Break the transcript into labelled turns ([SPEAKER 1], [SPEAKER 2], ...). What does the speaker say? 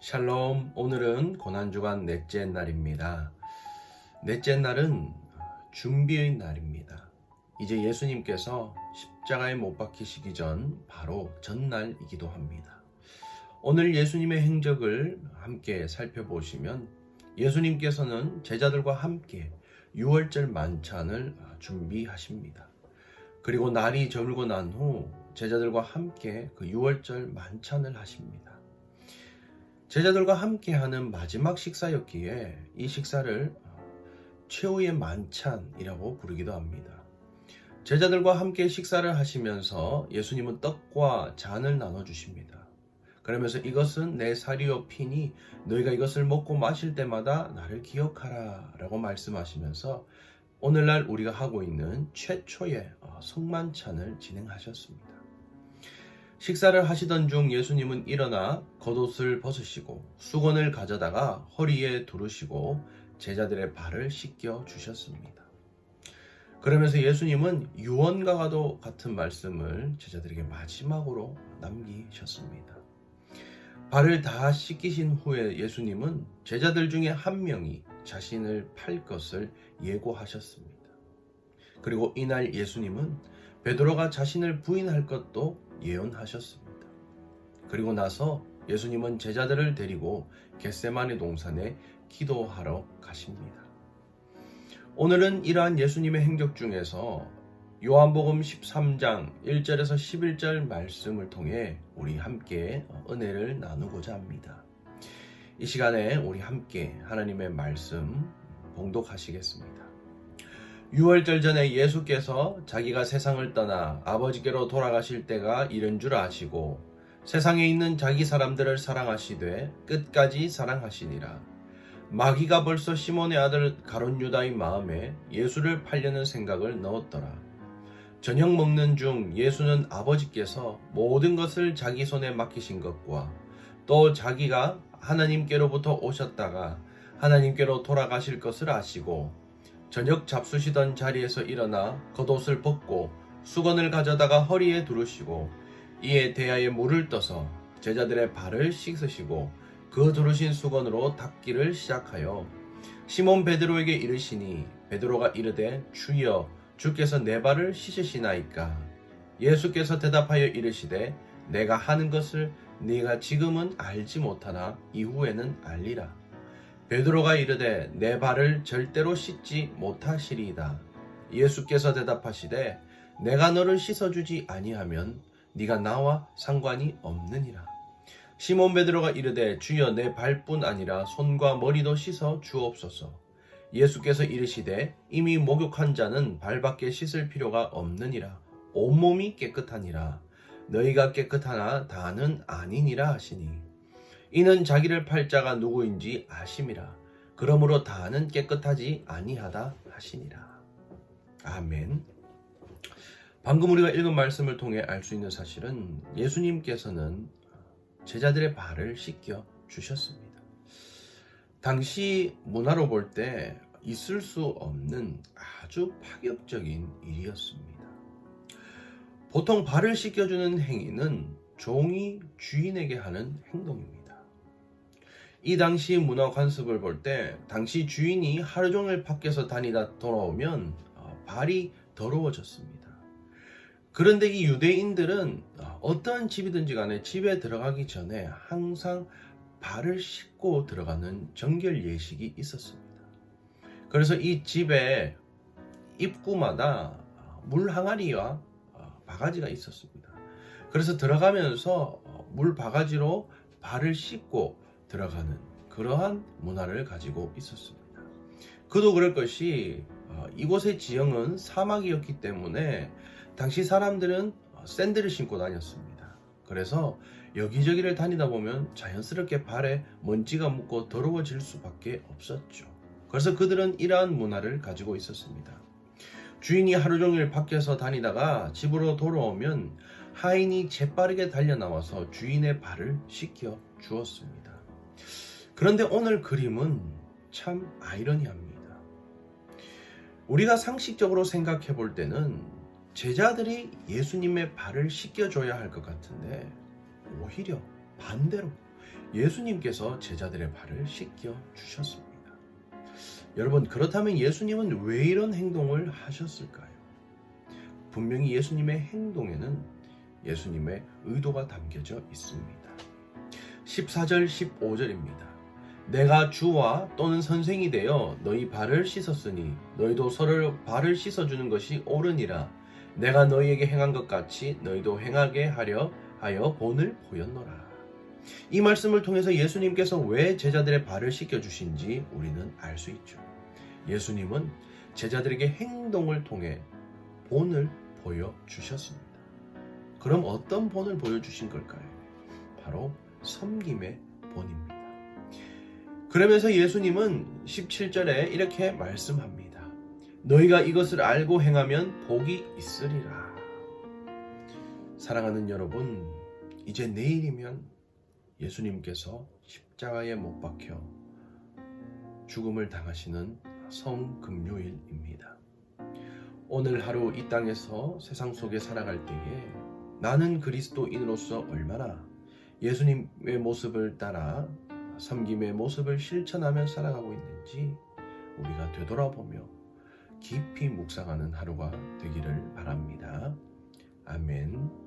[SPEAKER 1] 샬롬, 오늘은 고난주간 넷째 날입니다. 넷째 날은 준비의 날입니다. 이제 예수님께서 십자가에 못 박히시기 전 바로 전날이기도 합니다. 오늘 예수님의 행적을 함께 살펴보시면 예수님께서는 제자들과 함께 유월절 만찬을 준비하십니다. 그리고 날이 저물고 난 후 제자들과 함께 그 유월절 만찬을 하십니다. 제자들과 함께하는 마지막 식사였기에 이 식사를 최후의 만찬이라고 부르기도 합니다. 제자들과 함께 식사를 하시면서 예수님은 떡과 잔을 나눠주십니다. 그러면서 이것은 내 살이요 피니 너희가 이것을 먹고 마실 때마다 나를 기억하라 라고 말씀하시면서 오늘날 우리가 하고 있는 최초의 성만찬을 진행하셨습니다. 식사를 하시던 중 예수님은 일어나 겉옷을 벗으시고 수건을 가져다가 허리에 두르시고 제자들의 발을 씻겨 주셨습니다. 그러면서 예수님은 유언과도 같은 말씀을 제자들에게 마지막으로 남기셨습니다. 발을 다 씻기신 후에 예수님은 제자들 중에 한 명이 자신을 팔 것을 예고하셨습니다. 그리고 이날 예수님은 베드로가 자신을 부인할 것도 예언하셨습니다. 그리고 나서 예수님은 제자들을 데리고 겟세마네 동산에 기도하러 가십니다. 오늘은 이러한 예수님의 행적 중에서 요한복음 13장 1절에서 11절 말씀을 통해 우리 함께 은혜를 나누고자 합니다. 이 시간에 우리 함께 하나님의 말씀 봉독하시겠습니다. 유월절 전에 예수께서 자기가 세상을 떠나 아버지께로 돌아가실 때가 이른 줄 아시고 세상에 있는 자기 사람들을 사랑하시되 끝까지 사랑하시니라. 마귀가 벌써 시몬의 아들 가룟 유다의 마음에 예수를 팔려는 생각을 넣었더라. 저녁 먹는 중 예수는 아버지께서 모든 것을 자기 손에 맡기신 것과 또 자기가 하나님께로부터 오셨다가 하나님께로 돌아가실 것을 아시고 저녁 잡수시던 자리에서 일어나 겉옷을 벗고 수건을 가져다가 허리에 두르시고 이에 대야에 물을 떠서 제자들의 발을 씻으시고 그 두르신 수건으로 닦기를 시작하여 시몬 베드로에게 이르시니 베드로가 이르되 주여 주께서 내 발을 씻으시나이까. 예수께서 대답하여 이르시되 내가 하는 것을 네가 지금은 알지 못하나 이후에는 알리라. 베드로가 이르되 내 발을 절대로 씻지 못하시리이다. 예수께서 대답하시되 내가 너를 씻어주지 아니하면 네가 나와 상관이 없느니라. 시몬 베드로가 이르되 주여 내 발뿐 아니라 손과 머리도 씻어 주옵소서. 예수께서 이르시되 이미 목욕한 자는 발밖에 씻을 필요가 없느니라. 온몸이 깨끗하니라. 너희가 깨끗하나 다는 아니니라 하시니 이는 자기를 팔 자가 누구인지 아심이라. 그러므로 다는 깨끗하지 아니하다 하시니라. 아멘. 방금 우리가 읽은 말씀을 통해 알 수 있는 사실은 예수님께서는 제자들의 발을 씻겨 주셨습니다. 당시 문화로 볼 때 있을 수 없는 아주 파격적인 일이었습니다. 보통 발을 씻겨주는 행위는 종이 주인에게 하는 행동입니다. 이 당시 문화 관습을 볼 때 당시 주인이 하루 종일 밖에서 다니다 돌아오면 발이 더러워졌습니다. 그런데 이 유대인들은 어떠한 집이든지 간에 집에 들어가기 전에 항상 발을 씻고 들어가는 정결 예식이 있었습니다. 그래서 이 집의 입구마다 물 항아리와 바가지가 있었습니다. 그래서 들어가면서 물 바가지로 발을 씻고 들어가는 그러한 문화를 가지고 있었습니다. 그도 그럴 것이 이곳의 지형은 사막이었기 때문에 당시 사람들은 샌들을 신고 다녔습니다. 그래서 여기저기를 다니다 보면 자연스럽게 발에 먼지가 묻고 더러워질 수밖에 없었죠. 그래서 그들은 이러한 문화를 가지고 있었습니다. 주인이 하루 종일 밖에서 다니다가 집으로 돌아오면 하인이 재빠르게 달려나와서 주인의 발을 씻겨 주었습니다. 그런데 오늘 그림은 참 아이러니합니다. 우리가 상식적으로 생각해 볼 때는 제자들이 예수님의 발을 씻겨줘야 할 것 같은데 오히려 반대로 예수님께서 제자들의 발을 씻겨 주셨습니다. 여러분, 그렇다면 예수님은 왜 이런 행동을 하셨을까요? 분명히 예수님의 행동에는 예수님의 의도가 담겨져 있습니다. 14절 15절입니다. 내가 주와 또는 선생이 되어 너희 발을 씻었으니 너희도 서로 발을 씻어주는 것이 옳으니라. 내가 너희에게 행한 것 같이 너희도 행하게 하려 하여 본을 보였노라. 이 말씀을 통해서 예수님께서 왜 제자들의 발을 씻겨주신지 우리는 알 수 있죠. 예수님은 제자들에게 행동을 통해 본을 보여주셨습니다. 그럼 어떤 본을 보여주신 걸까요? 바로 섬김의 본입니다. 그러면서 예수님은 17절에 이렇게 말씀합니다. 너희가 이것을 알고 행하면 복이 있으리라. 사랑하는 여러분, 이제 내일이면 예수님께서 십자가에 못 박혀 죽음을 당하시는 성금요일입니다. 오늘 하루 이 땅에서 세상 속에 살아갈 때에 나는 그리스도인으로서 얼마나 예수님의 모습을 따라 섬김의 모습을 실천하며 살아가고 있는지 우리가 되돌아보며 깊이 묵상하는 하루가 되기를 바랍니다. 아멘.